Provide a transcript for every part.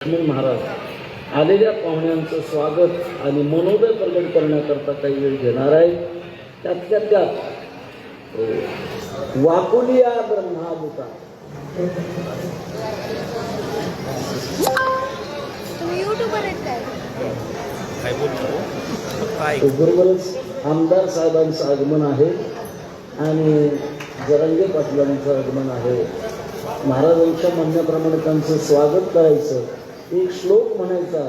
महाराज आलेल्या पाहुण्यांचं स्वागत आणि मनोदय प्रकट करण्याकरता काही वेळ घेणार आहे. त्यातल्या त्यात वाकुलिया ब्रह्मादूता बरोबरच आमदार साहेबांचं आगमन आहे आणि जरांगे पाटलांचं आगमन आहे. महाराजांच्या म्हणण्याप्रमाणे त्यांचं स्वागत करायचं, एक श्लोक म्हणायचा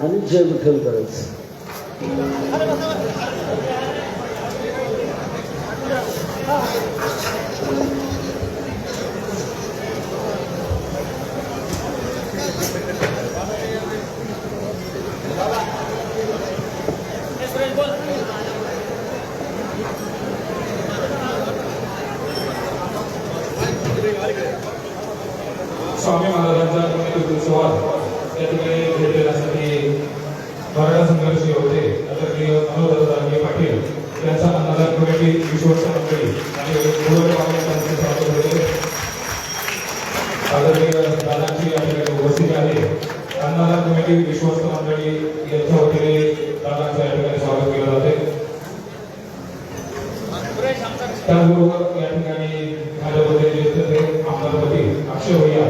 आणि जय विठ्ठल करायचं. स्वामी महाराजांचा पुण्यतिथीसोबत त्या ठिकाणी भेटण्यासाठी मराठा संघर्ष होते आदरणीय मनोहर पाटील यांचा अन्नदान कमिटी विश्वस्त मंडळी आणि त्यांचे स्वागत होते. आदरणीय दादांची या ठिकाणी उपस्थित आहे. अन्नदान कमिटी विश्वस्त मंडळी यांच्या वतीने दादांचं या ठिकाणी स्वागत केलं जाते. त्याचबरोबर या ठिकाणी माझ्याबद्दल आमदारपती अक्षय भैया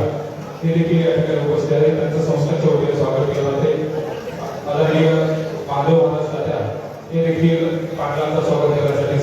हे देखील या ठिकाणी उपस्थित आहेत. त्यांचं संस्थांच्या वतीने स्वागत केलं जाते. आदरणीय माधव महाराज तात्या हे देखील पाटलांचं स्वागत करण्यासाठी